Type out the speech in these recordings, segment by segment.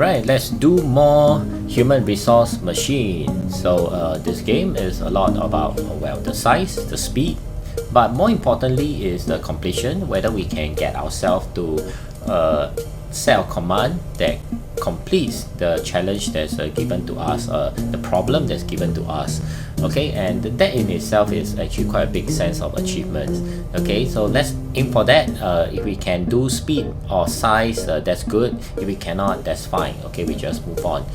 Alright, let's do more human resource machine. So this game is a lot about, well, the size, the speed, but more importantly is the completion, whether we can get ourselves to set a command that completes the challenge that's given to us, the problem that's given to us. Okay, and that in itself is actually quite a big sense of achievement. Okay, so let's aim for that. If we can do speed or size, that's good. If we cannot, that's fine. Okay, we just move on.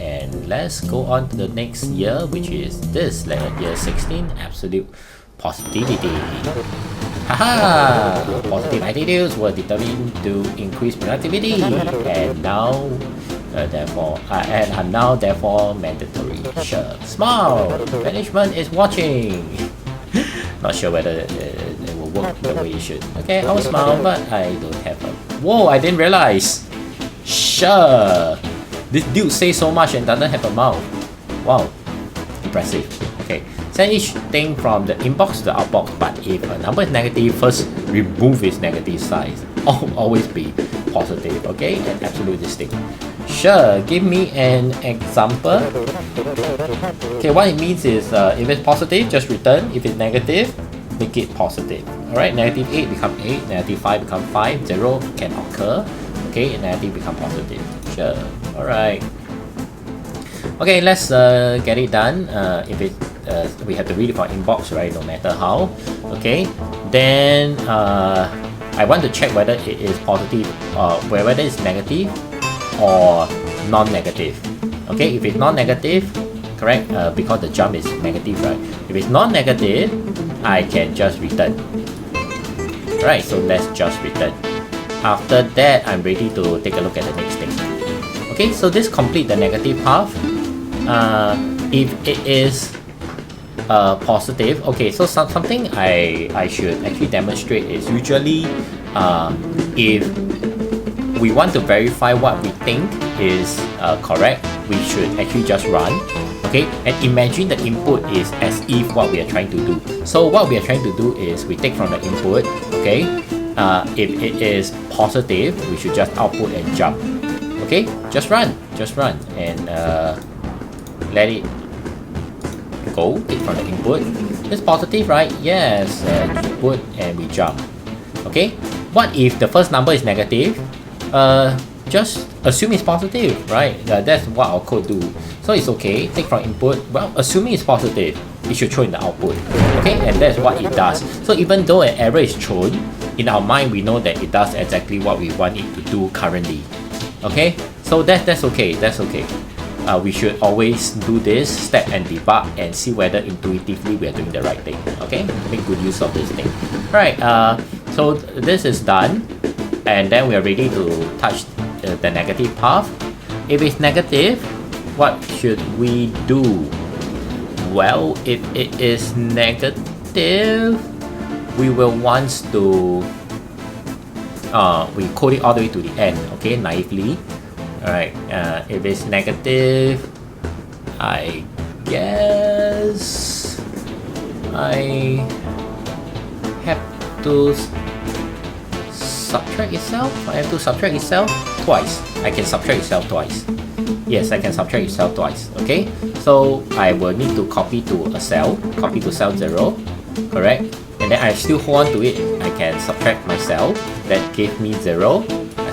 And let's go on to the next year, which is this, year 16, absolute positivity. Haha! Positive attitudes were determined to increase productivity, and now therefore mandatory. Sure. Smile! Management is watching! Not sure whether it will work the way it should. Okay, I will smile, but I don't have a... Whoa, I didn't realize! Sure! This dude says so much and doesn't have a mouth. Wow. Impressive. Okay. Send each thing from the inbox to the outbox, but if a number is negative, first remove its negative signs. Always be positive, okay? And absolute distinct. Sure, give me an example. Okay, what it means is if it's positive, just return. If it's negative, make it positive. Alright, negative 8 become 8, negative 5 become 5, 0 can occur. Okay, and negative become positive. Sure, alright. Okay, let's get it done. If it we have to read it for inbox, right? No matter how. Okay, then I want to check whether it is positive, whether it's negative or non-negative. Okay, if it's non-negative, correct, because the jump is negative, right? If it's non-negative, I can just return. Right, so let's just return. After that, I'm ready to take a look at the next thing. Okay, so this complete the negative path. If it is positive, okay, so something I should actually demonstrate is usually if we want to verify what we think is correct, we should actually just run. Okay, and imagine the input is as if what we are trying to do. So what we are trying to do is we take from the input. Okay, if it is positive, we should just output and jump. Okay, just run and let it go. Take from the input. It's positive, right? Yes. Input and we jump. Okay. What if the first number is negative? Just assume it's positive, right? That's what our code do. So it's okay. Take from input. Well, assuming it's positive, it should show in the output. Okay, and that's what it does. So even though an error is thrown, in our mind we know that it does exactly what we want it to do currently. Okay, so that's okay. That's okay. We should always do this step and debug and see whether intuitively we are doing the right thing. Okay, make good use of this thing. Alright, so this is done, and then we are ready to touch the negative path. If it's negative, what should we do? Well, if it is negative, we will want to we code it all the way to the end. Okay, naively. Alright, if it's negative, I guess I have to subtract itself. I have to subtract itself twice. I can subtract itself twice. Yes, I can subtract itself twice. Okay, so I will need to copy to a cell, copy to cell 0, correct? And then I still hold on to it. I can subtract myself. That gave me 0.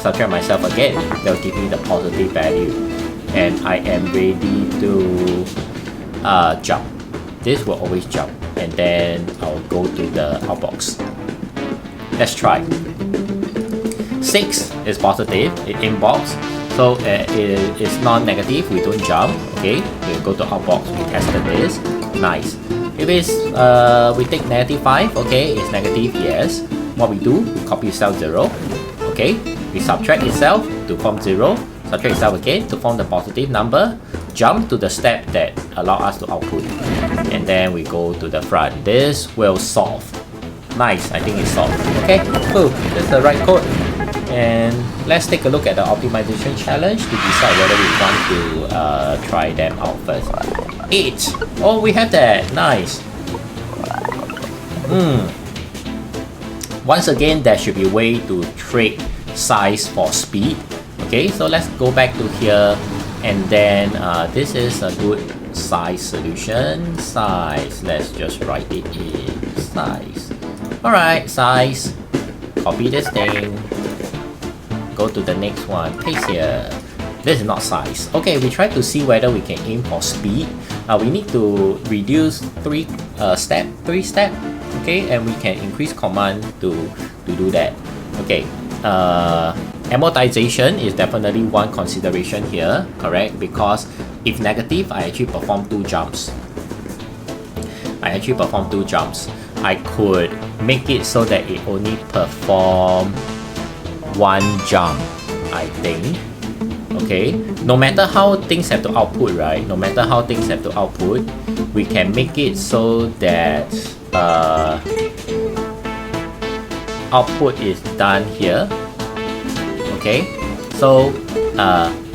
Subtract myself again, that will give me the positive value, and I am ready to jump. This will always jump, and then I'll go to the outbox. Let's try. 6 is positive, it inbox, so it is non-negative, we don't jump. Okay, we go to outbox, we tested this, nice. If it's we take negative 5, okay, it's negative, yes. What we do, we copy cell 0, okay. We subtract itself to form 0, subtract itself again to form the positive number, jump to the step that allow us to output, and then we go to the front. This will solve. Nice, I think it's solved. Okay, cool, that's the right code. And let's take a look at the optimization challenge to decide whether we want to try them out first. 8. Oh, we have that. Nice. Once again, there should be a way to trade size for speed. Okay, so let's go back to here, and then this is a good size solution. Size, let's just write it in size. Alright, size. Copy this thing. Go to the next one. Paste here. This is not size. Okay, we try to see whether we can aim for speed. We need to reduce three step. Okay, and we can increase command to do that. Okay. Amortization is definitely one consideration here, correct? Because if negative, I actually perform two jumps. I could make it so that it only perform one jump, I think. Okay, no matter how things have to output, right? We can make it so that output is done here. Okay, so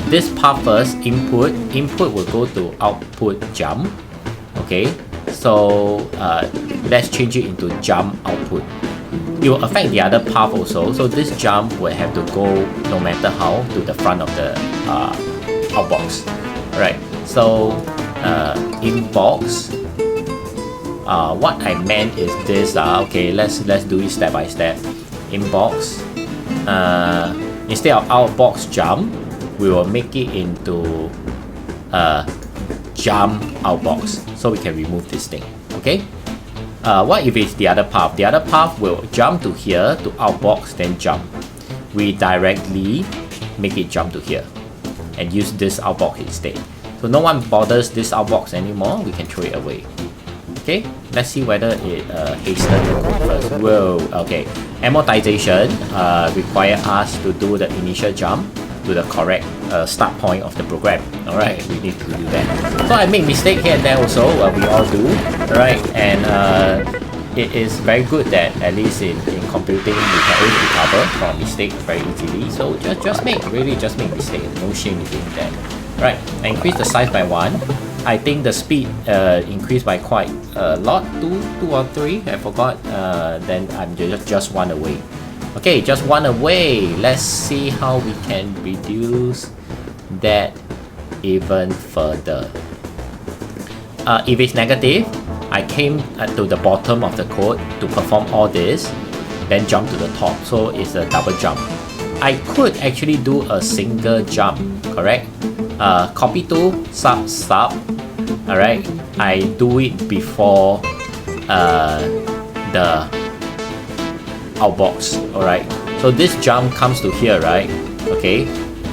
this path first, input will go to output jump. Okay, so let's change it into jump output. It will affect the other path also, so this jump will have to go no matter how to the front of the outbox. Alright, so inbox, what I meant is this. Okay, let's do it step by step. Inbox, instead of outbox jump, we will make it into jump outbox, so we can remove this thing. Okay, what if it's the other path? The other path will jump to here to outbox, then jump. We directly make it jump to here and use this outbox instead. So no one bothers this outbox anymore. We can throw it away. Okay, let's see whether it hastens first. Whoa, okay. Amortization require us to do the initial jump to the correct start point of the program. Alright, we need to do that. So I make mistake here and there also, we all do. Alright, and it is very good that at least in computing we can always recover from mistake very easily. So just make mistake, no shame in doing that. Right, I increase the size by 1. I think the speed increased by quite a lot, 2 or 3, I forgot. Then I'm just 1 away. Okay, just 1 away. Let's see how we can reduce that even further. If it's negative, I came to the bottom of the code to perform all this, then jump to the top, so it's a double jump. I could actually do a single jump, correct? Copy to sub. Alright, I do it before the outbox. Alright, so this jump comes to here, right? Okay,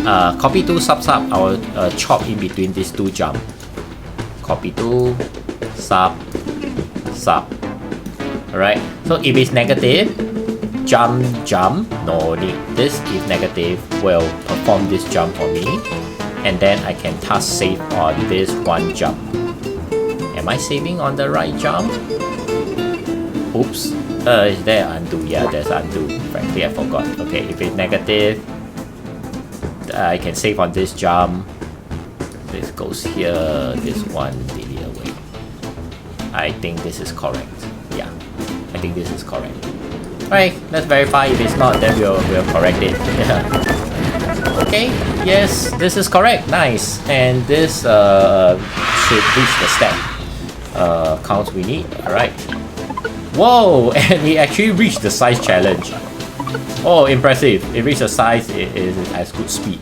copy to sub. I will chop in between these two jump. Copy to sub. Alright, so if it's negative, jump, no need. This, if negative, will perform this jump for me, and then I can task save on this one jump. Am I saving on the right jump? Oops. Is there undo? Yeah, there's undo. Frankly, I forgot. Okay, if it's negative, I can save on this jump. This goes here. This one delete away. I think this is correct. Yeah, I think this is correct. Alright, let's verify. If it's not, then we'll correct it. Yeah. Okay, yes, this is correct. Nice. And this should reach the step count we need. Alright. Whoa, and we actually reached the size challenge. Oh, impressive. It reached the size, it has good speed.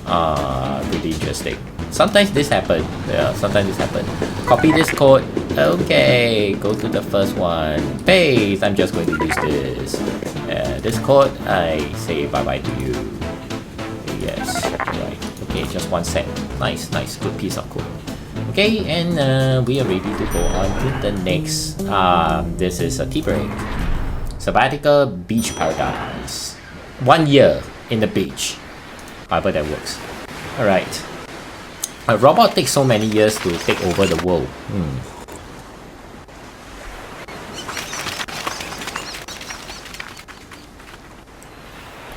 Really interesting. Sometimes this happens. Yeah, sometimes this happens. Copy this code. Okay, go to the first one. Paste. I'm just going to use this. This code, I say bye-bye to you. Yes, right. Okay, just 1 sec. Nice, good piece of code. Okay, and we are ready to go on to the next. This is a tea break. Sabbatical beach paradise. 1 year in the beach. However that works. Alright. A robot takes so many years to take over the world.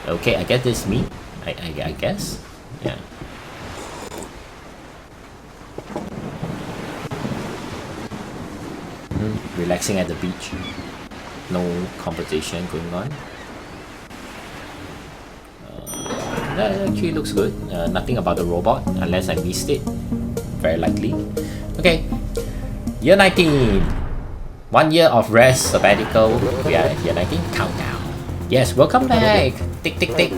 Okay, I guess this is me. I guess. Yeah. Relaxing at the beach. No conversation going on. that actually looks good. Nothing about the robot, unless I missed it. Very likely. Okay, year 19. 1 year of rest, sabbatical. We are at year 19. Countdown. Yes, welcome back. Tick, tick, tick.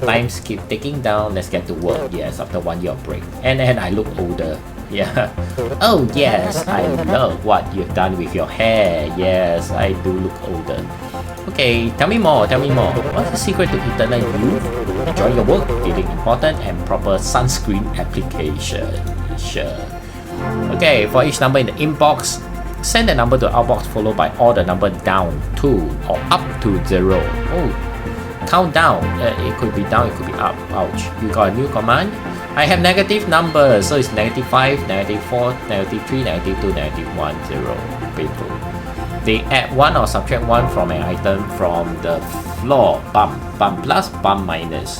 Times keep ticking down. Let's get to work. Yes, after 1 year of break. And I look older. Yeah. Oh yes, I love what you've done with your hair. Yes, I do look older. Okay, tell me more, tell me more. What's the secret to eternal youth? Enjoy your work, feeling important, and proper sunscreen application. Sure. Okay, for each number in the inbox, send the number to outbox followed by all the number down to or up to 0. Oh, count down. It could be down, it could be up. Ouch. You got a new command? I have negative numbers, so it's -5, -4, -3, -2, -1, 0. Painful. They add 1 or subtract 1 from an item from the floor. Bump plus, bump minus.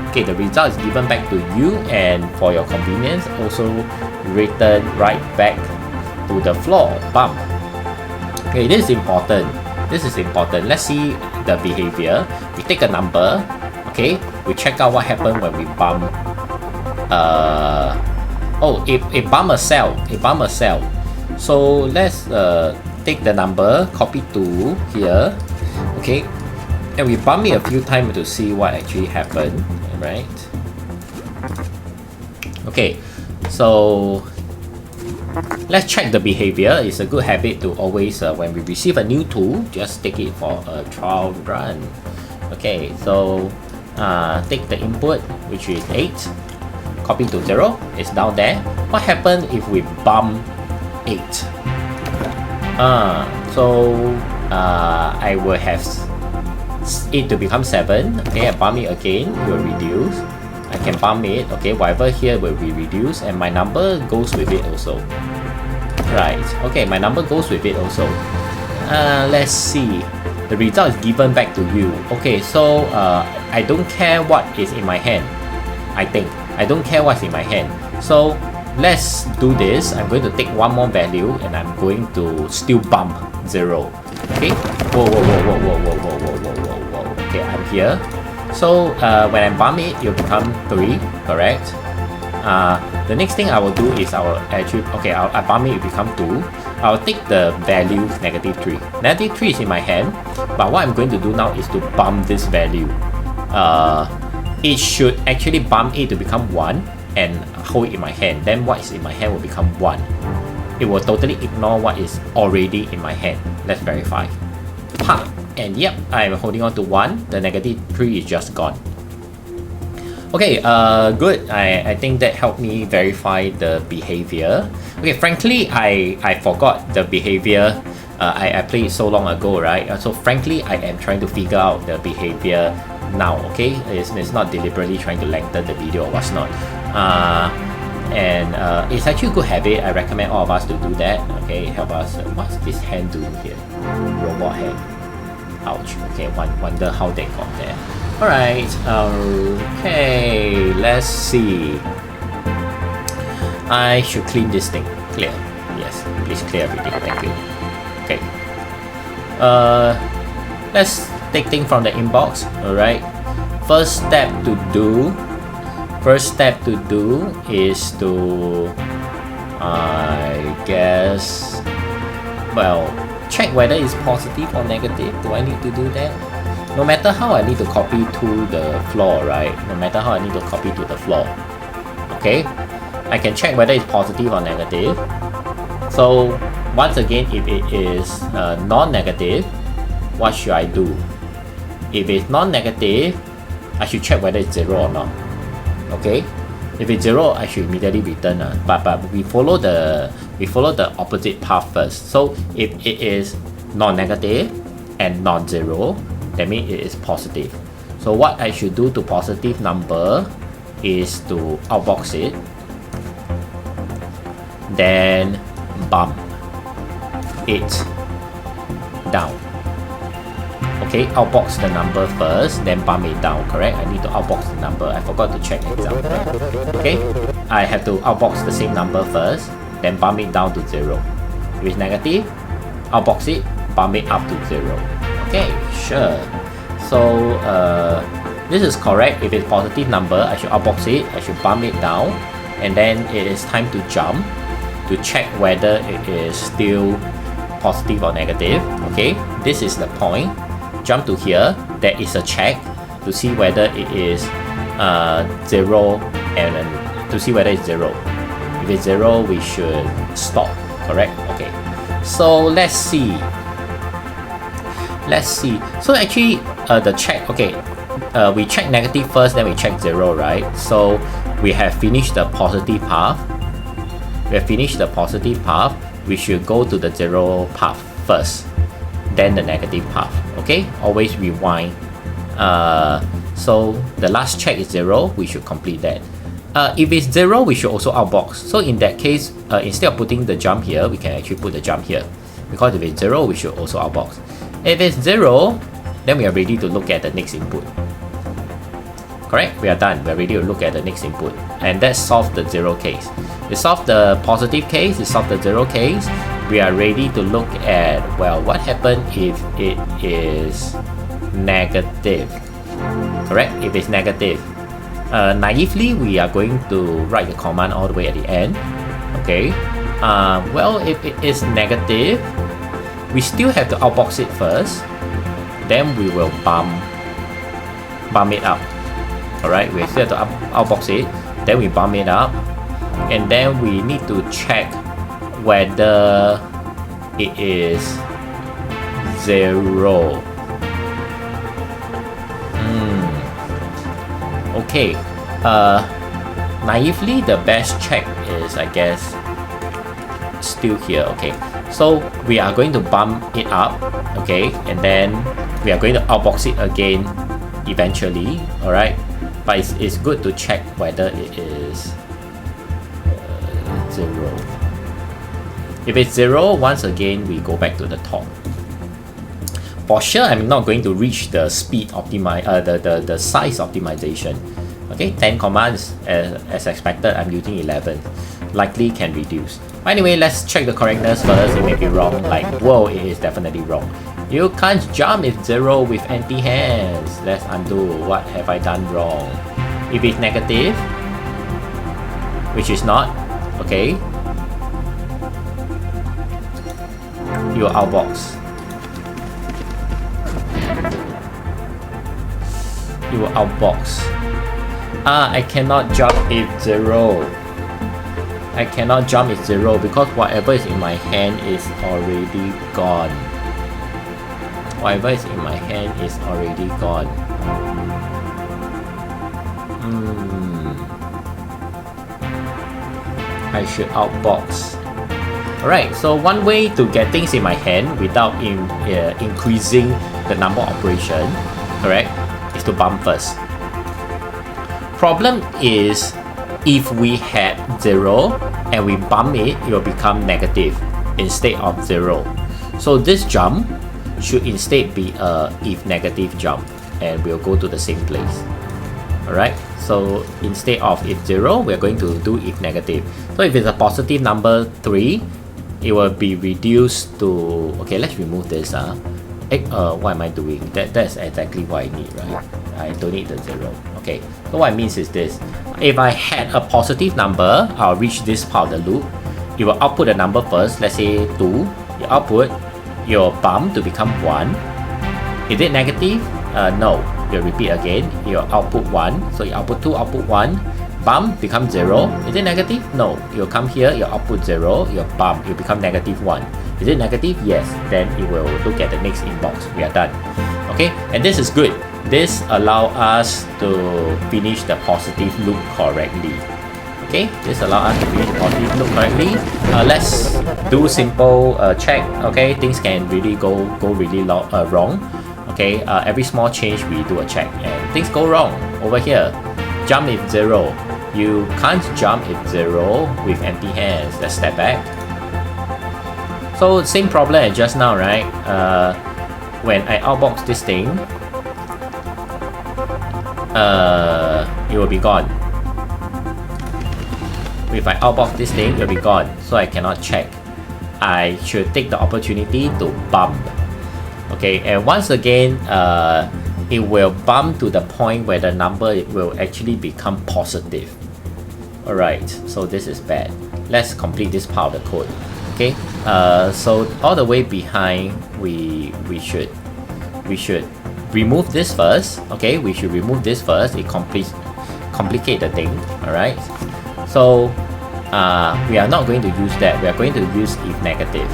Okay, the result is given back to you, and for your convenience, also written right back to the floor. Bump. Okay, this is important. This is important. Let's see the behavior. We take a number. Okay, we check out what happened when we bump. It bump a cell. It bump a cell. So let's take the number, copy to here. Okay, and we bump it a few times to see what actually happened. Right? Okay, so let's check the behavior. It's a good habit to always, when we receive a new tool, just take it for a trial run. Okay, so take the input, which is 8, copy to 0, it's down there. What happens if we bump 8? I will have it to become 7. Okay, I bump it again, it will reduce. I can bump it, okay, whatever here will be reduced, and my number goes with it also. Right, okay, my number goes with it also. Let's see. The result is given back to you. Okay, so I don't care what is in my hand. I think I don't care what's in my hand. So let's do this. I'm going to take one more value and I'm going to still bump 0. Okay. Whoa. Okay, I'm here. So when I bump it, it'll become 3. Correct. The next thing I will do is I will actually, okay, I bump it, it become 2. I'll take the value -3. -3 is in my hand, but what I'm going to do now is to bump this value. It should actually bump it to become 1 and hold it in my hand. Then what is in my hand will become 1. It will totally ignore what is already in my hand. Let's verify. Ha! And yep, I'm holding on to 1. The -3 is just gone. Okay, good. I think that helped me verify the behavior. Okay, frankly, I forgot the behavior. I played it so long ago, right? So frankly, I am trying to figure out the behavior now. Okay, it's not deliberately trying to lengthen the video or what's not. It's actually a good habit. I recommend all of us to do that. Okay, help us. What's this hand doing here? Robot hand. Ouch. Okay, wonder how they got there. Alright, okay, let's see. I should clean this thing. Clear. Yes, please clear everything. Thank you. Okay. Let's take things from the inbox. Alright. First step to do is to, I guess, well, check whether it's positive or negative. Do I need to do that? No matter how I need to copy to the floor, right? No matter how I need to copy to the floor. Okay? I can check whether it's positive or negative. So, once again, if it is non-negative, what should I do? If it's non-negative, I should check whether it's 0 or not. Okay? If it's 0, I should immediately return. But we follow the opposite path first. So, if it is non-negative and non-0, that means it is positive. So what I should do to positive number is to outbox it, then bump it down. Okay, outbox the number first, then bump it down, correct? I need to outbox the number. I forgot to check example. Okay, I have to outbox the same number first, then bump it down to 0. If it's negative, outbox it, bump it up to 0. Okay, sure. So this is correct. If it's positive number, I should outbox it, I should bump it down, and then it is time to jump to check whether it is still positive or negative. Okay, this is the point. Jump to here, there is a check to see whether it is 0 and to see whether it's 0. If it's 0, we should stop, correct? Okay, so let's see. So actually the check, okay, we check negative first, then we check 0, right? So we have finished the positive path. We should go to the 0 path first, then the negative path. Okay, always rewind. So the last check is 0, we should complete that. If it's 0, we should also outbox. So in that case, instead of putting the jump here, we can actually put the jump here, because if it's 0, we should also outbox. If it's 0, then we are ready to look at the next input. Correct? We are done. We are ready to look at the next input, and that solves the 0 case. We solve the positive case, we solve the 0 case. We are ready to look at, well, what happened if it is negative. Correct? If it's negative, naively we are going to write the command all the way at the end. Okay. Well, if it is negative, we still have to outbox it first. Then we will bump it up. Alright, we still have to outbox it. Then we bump it up, and then we need to check whether it is 0. Okay, naively the best check is, I guess, still here. Okay, so we are going to bump it up, okay, and then we are going to outbox it again eventually. Alright, but it's good to check whether it is 0. If it's 0, once again we go back to the top. For sure, I'm not going to reach the speed the size optimization. Okay, 10 commands as expected. I'm using 11. Likely can reduce. Anyway, let's check the correctness first. It may be wrong. Like, whoa, it is definitely wrong. You can't jump if 0 with empty hands. Let's undo. What have I done wrong? If it's negative, which is not, okay, you outbox. You will outbox. I cannot jump if 0. I cannot jump if 0 because whatever is in my hand is already gone. Whatever is in my hand is already gone. I should outbox. Alright, so one way to get things in my hand without increasing the number of operations, correct, is to bump first. Problem is, if we had 0 and we bump it, it will become negative instead of 0. So this jump should instead be a if negative jump, and we'll go to the same place. Alright, so instead of if 0, we're going to do if negative. So if it's a positive number 3, it will be reduced to, okay, let's remove this. What am I doing? That's exactly what I need, right? I don't need the 0. Okay, so what it means is this. If I had a positive number, I'll reach this part of the loop. You will output a number first, let's say 2. You output your bump to become 1. Is it negative? No. You repeat again. You output 1. So you output 2, output 1. Bump becomes 0. Is it negative? No. You come here, you output 0. Your bump, you become negative 1. Is it negative? Yes. Then it will look at the next inbox. We are done. Okay, and this is good. This allows us to finish the positive loop correctly. Okay, this allows us to finish the positive loop correctly. Let's do simple check. Okay, things can really go really wrong. Okay, every small change we do a check, and things go wrong over here. Jump if 0. You can't jump if 0 with empty hands. Let's step back. So same problem as just now, right? When I outbox this thing, it will be gone. If I outbox this thing, it will be gone. So I cannot check. I should take the opportunity to bump. Okay, and once again, it will bump to the point where the number will actually become positive. Alright, so this is bad. Let's complete this part of the code. Okay, so all the way behind, we should remove this first. Okay, we should remove this first. It complicate the thing. Alright, so we are not going to use that. We are going to use if negative.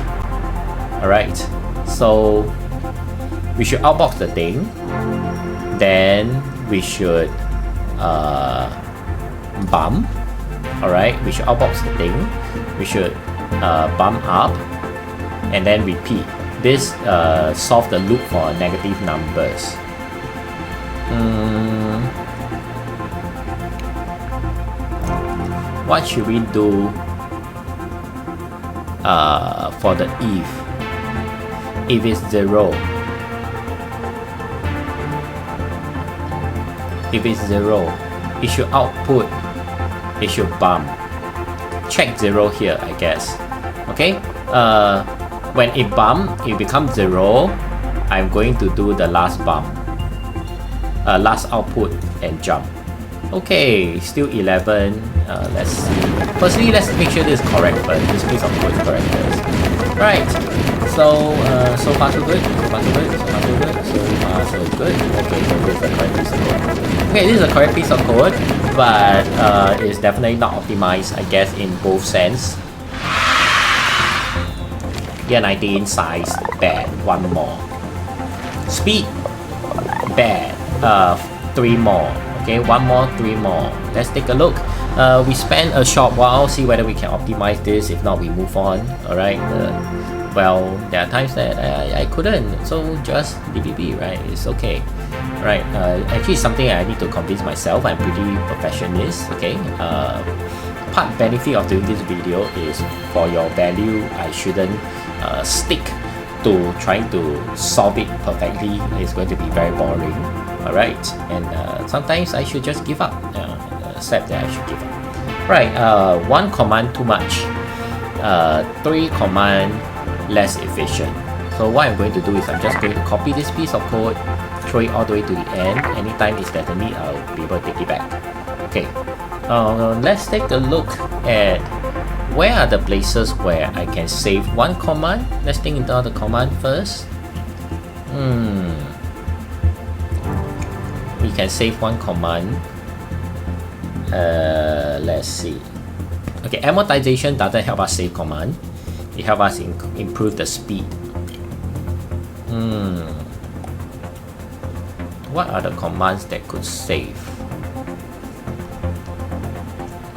Alright, so we should outbox the thing. Then we should bump. Alright, we should outbox the thing. We should bump up and then repeat. This solve the loop for negative numbers. What should we do for the if it's 0? If it's 0, it should output, it should bump. Check 0 here, I guess. Okay, when it bump, it becomes 0. I'm going to do the last bump, last output and jump. Okay, still 11. Let's see. Firstly, let's make sure this is correct first. This piece of code is correct first. Right. So far so good. So far so good. So far so good. So far so good. Okay, so this is the correct piece of code. Okay, this is a correct piece of code, but it's definitely not optimized, I guess, in both sense. Year 19 size bad. 1 more. Speed bad. 3 more. Okay, 1 more, 3 more. Let's take a look. We spend a short while, see whether we can optimize this. If not, we move on. Alright. Well, there are times that I couldn't, so just DBB, right? It's okay. Right. Actually, it's something I need to convince myself. I'm pretty perfectionist. Okay. Part benefit of doing this video is for your value. I shouldn't stick to trying to solve it perfectly. It's going to be very boring. Alright, and sometimes I should just give up, accept that I should give up. Right, 1 command too much, 3 command less efficient. So what I'm going to do is I'm just going to copy this piece of code, throw it all the way to the end. Anytime it's there's a need, I'll be able to take it back. Okay, let's take a look at where are the places where I can save 1 command. Let's think into the command first. We can save 1 command. Let's see. Okay, amortization doesn't help us save command. It helps us improve the speed. What are the commands that could save?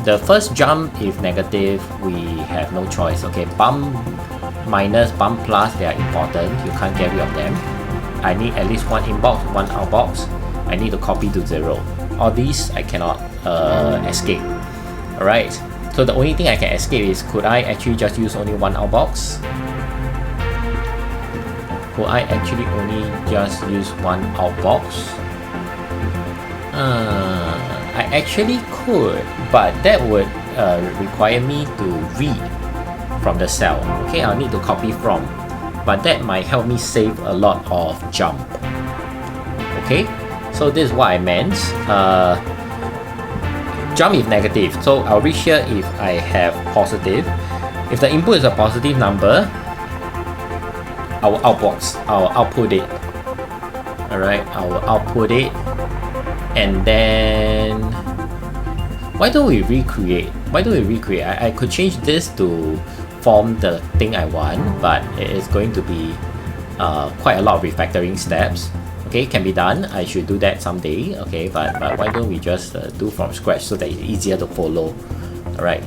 The first jump, if negative, we have no choice. Okay, bump minus, bump plus, they are important. You can't get rid of them. I need at least 1 inbox, 1 outbox. I need to copy to 0. All these I cannot escape. Alright, so the only thing I can escape is, could I actually just use only 1 outbox? Could I actually only just use 1 outbox? I actually could, but that would require me to read from the cell. Okay, I'll need to copy from, but that might help me save a lot of jump. Okay. So this is what I meant. Jump if negative. So I'll reach here if I have positive. If the input is a positive number, I will outbox. I will output it. Alright, I will output it. And then why don't we recreate? I could change this to form the thing I want, but it is going to be quite a lot of refactoring steps. Okay, can be done. I should do that someday. Okay, but why don't we just do from scratch so that it's easier to follow. Alright.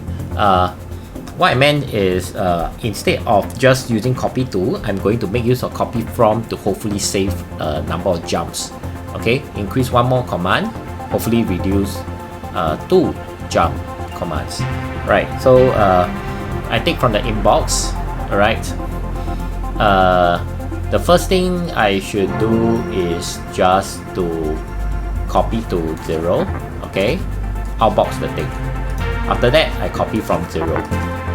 What I meant is instead of just using copy to, I'm going to make use of copy from to hopefully save a number of jumps. Okay, increase 1 more command, hopefully reduce 2 jump commands. Right, so I take from the inbox. Alright. The first thing I should do is just to copy to 0, okay? Outbox the thing. After that, I copy from 0.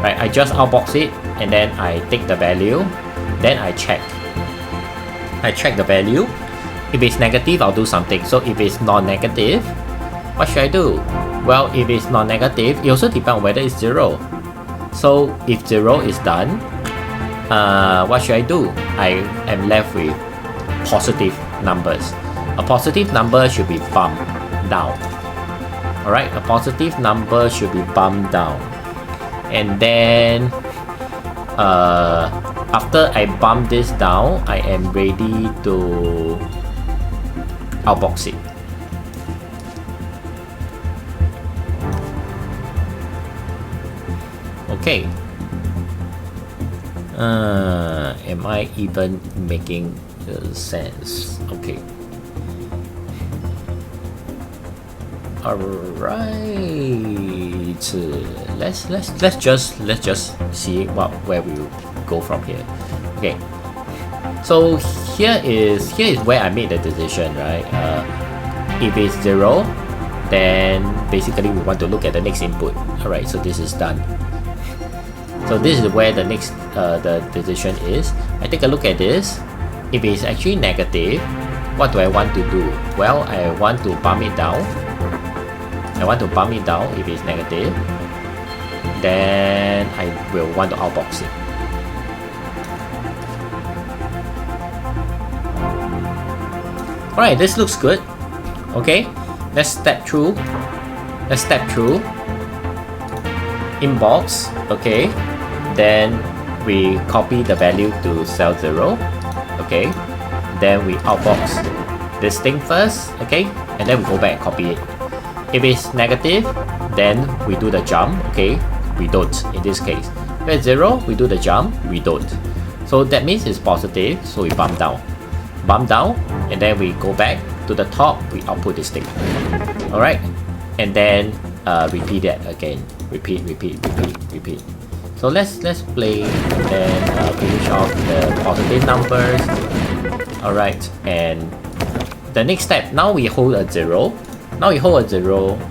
Right, I just outbox it and then I take the value, then I check. I check the value. If it's negative, I'll do something. So if it's non-negative, what should I do? Well, if it's non-negative, it also depends on whether it's 0. So if 0 is done, what should I do? I am left with positive numbers. A positive number should be bumped down. Alright, a positive number should be bumped down. And then after I bump this down, I am ready to outbox it. Okay. Am I even making sense? Okay. Alright. Let's just see where we will go from here. Okay. So here is where I made the decision, right? If it's 0, then basically we want to look at the next input. Alright, so this is done. So this is where the next the decision is. I take a look at this. If it's actually negative, what do I want to do? Well, I want to bump it down. If it's negative. Then I will want to outbox it. Alright, this looks good. Okay, let's step through. Inbox. Okay, then we copy the value to cell 0. Okay, then we outbox this thing first. Okay, and then we go back and copy it. If it's negative, then we do the jump. Okay, we don't in this case. If it's 0, we do the jump. We don't. So that means it's positive. So we bump down, and then we go back to the top. We output this thing. All right, and then repeat that again. Repeat. So let's play and then finish off the positive numbers. Alright, and the next step, now we hold a 0.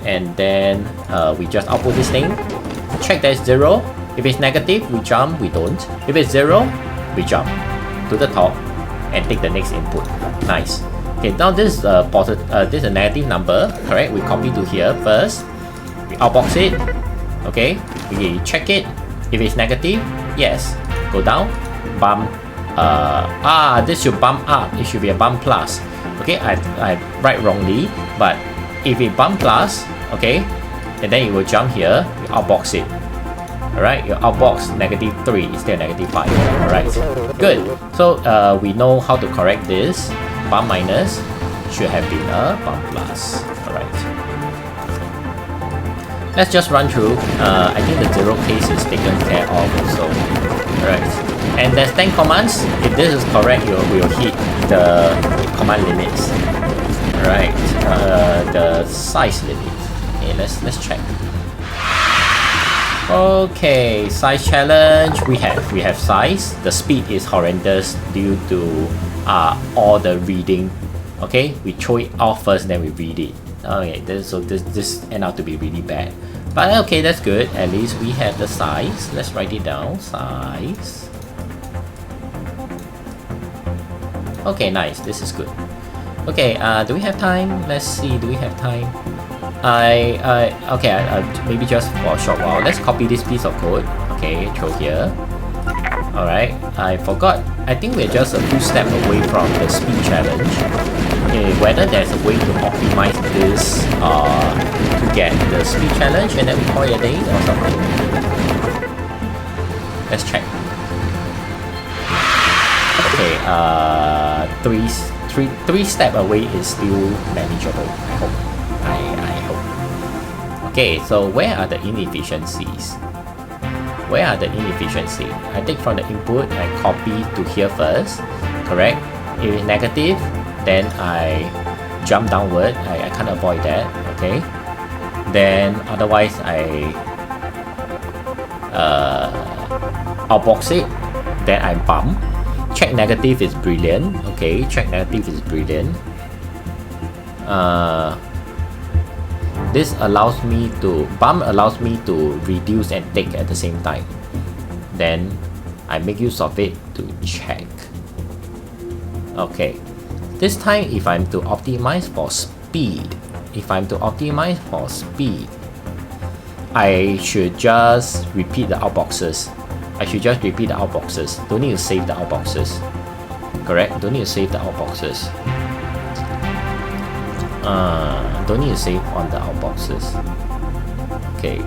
And then we just output this thing. Check that it's 0. If it's negative, we jump, we don't. If it's 0, we jump to the top and take the next input. Nice. Okay, now this is this is a negative number, correct? We copy to here first. We outbox it. Okay, we check it. If it's negative, yes, go down, bump. This should bump up. It should be a bump plus. Okay, I write wrongly, but if it bump plus, okay, and then it will jump here. You outbox it. Alright, you outbox -3 instead of -5. Alright, good. So we know how to correct this. Bump minus should have been a bump plus. Alright. Let's just run through. I think the 0 case is taken care of also. Alright. And there's 10 commands. If this is correct, you will hit the command limits. Alright. The size limit. Okay, let's check. Okay, size challenge. We have size. The speed is horrendous due to all the reading. Okay, we throw it off first, then we read it. Okay, so this end up to be really bad. But okay, that's good. At least we have the size. Let's write it down. Size. Okay, nice. This is good. Okay, do we have time? Let's see. Do we have time? Okay, maybe just for a short while. Let's copy this piece of code. Okay, throw here. Alright, I forgot. I think we're just a few steps away from the speed challenge. Okay, whether there's a way to optimize this to get the speed challenge and then we call it a day or something. Let's check. Okay, three steps away is still manageable. I hope. I hope. Okay, so where are the inefficiencies? I take from the input and copy to here first. Correct? If it's negative, then I jump downward. I can't avoid that. Okay. Then otherwise I outbox it. Then I bump. Check negative is brilliant. Okay, check negative is brilliant. This allows me to bump allows me to reduce and take at the same time. Then I make use of it to check. Okay, This time, if I'm to optimize for speed, I should just repeat the outboxes. Don't need to save the outboxes. Correct? Don't need to save the outboxes. Don't need to save on the outboxes. Okay.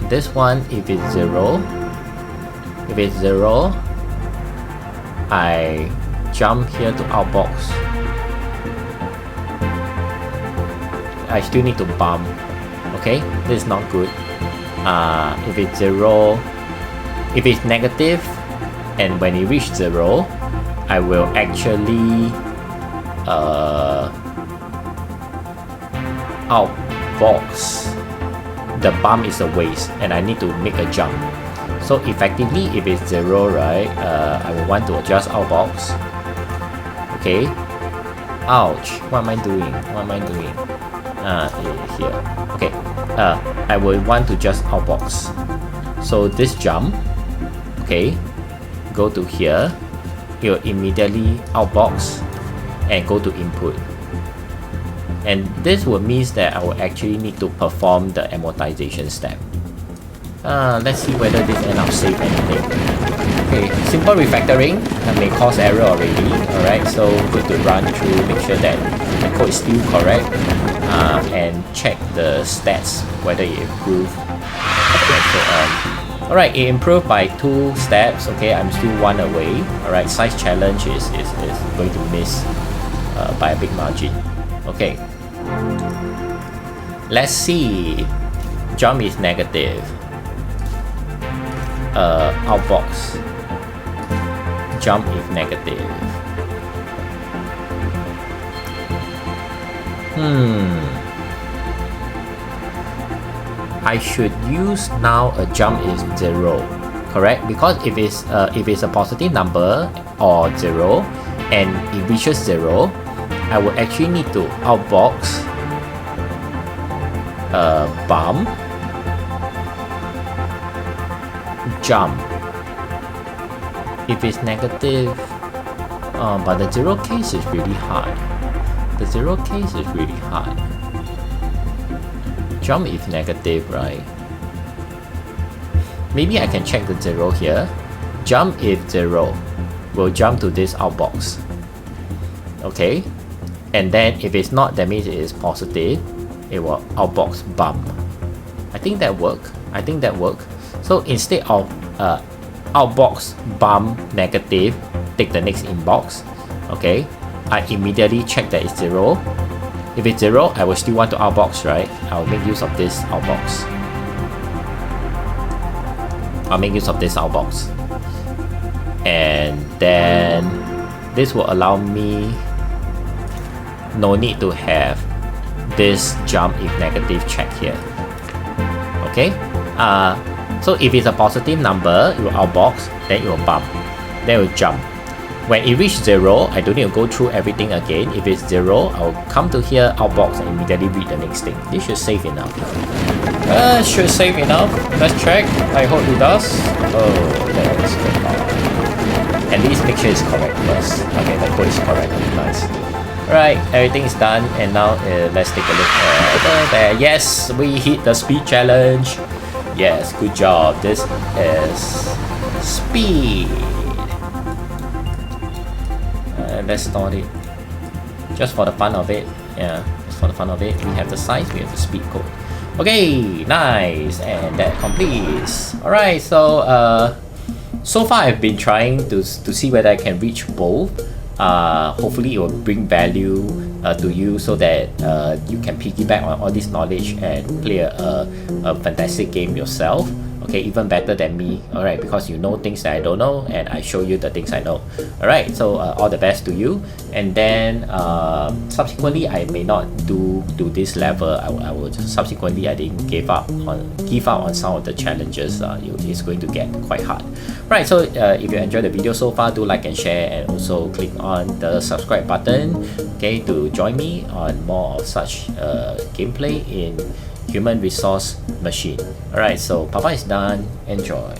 This one, if it's 0, I jump here to outbox. I still need to bump. Okay, this is not good. If it's 0, if it's negative, and when it reaches 0, I will actually outbox. The bump is a waste, and I need to make a jump. So effectively, if it's 0, right, I will want to adjust outbox. Okay. Ouch! What am I doing? Here. Okay. I will want to just outbox. So this jump, okay, go to here. It will immediately outbox and go to input. And this will mean that I will actually need to perform the amortization step. Let's see whether this ends up save anything. Okay, simple refactoring may cause error already. Alright, so good to run through, make sure that the code is still correct, and check the stats whether it improved. Okay, so, alright, it improved by 2 steps. Okay, I'm still 1 away. Alright, size challenge is going to miss by a big margin. Okay, let's see. Jump is negative. Outbox. Jump is negative. I should use now a jump is 0, correct? Because if it's a positive number or 0 and it reaches 0, I will actually need to outbox, bump, jump. If it's negative, but the 0 case is really hard. Jump is negative, right? Maybe I can check the 0 here. Jump if 0 will jump to this outbox. Okay, and then if it's not, that means it is positive. It will outbox bump. I think that works. So instead of outbox bump negative, take the next inbox. Okay, I immediately check that it's 0. If it's 0, I will still want to outbox, right? I'll make use of this outbox. And then this will allow me no need to have this jump if negative check here. Okay, so if it's a positive number, it will outbox, then it will bump, then it will jump. When it reaches 0, I don't need to go through everything again. If it's 0, I'll come to here, outbox, and immediately read the next thing. This should save enough. Should save enough. Let's check. I hope it does. Oh, that's good. At least make sure it's correct first. Okay, the code is correct. Nice. Alright, everything is done, and now let's take a look over there. Yes, we hit the speed challenge. Yes, good job. This is speed. Let's start it. Just for the fun of it. Yeah, just for the fun of it. We have the size, we have the speed code. Okay, nice, and that completes. Alright, so so far I've been trying to see whether I can reach both. Hopefully it will bring value to you so that you can piggyback on all this knowledge and play a fantastic game yourself. Okay, even better than me. Alright, because you know things that I don't know and I show you the things I know. Alright, so all the best to you. And then subsequently I may not do this level. I will subsequently I didn't give up on some of the challenges. It's going to get quite hard. Right, so if you enjoyed the video so far, do like and share, and also click on the subscribe button, okay, to join me on more of such gameplay in Human Resource Machine. Alright, so Papa is done. Enjoy.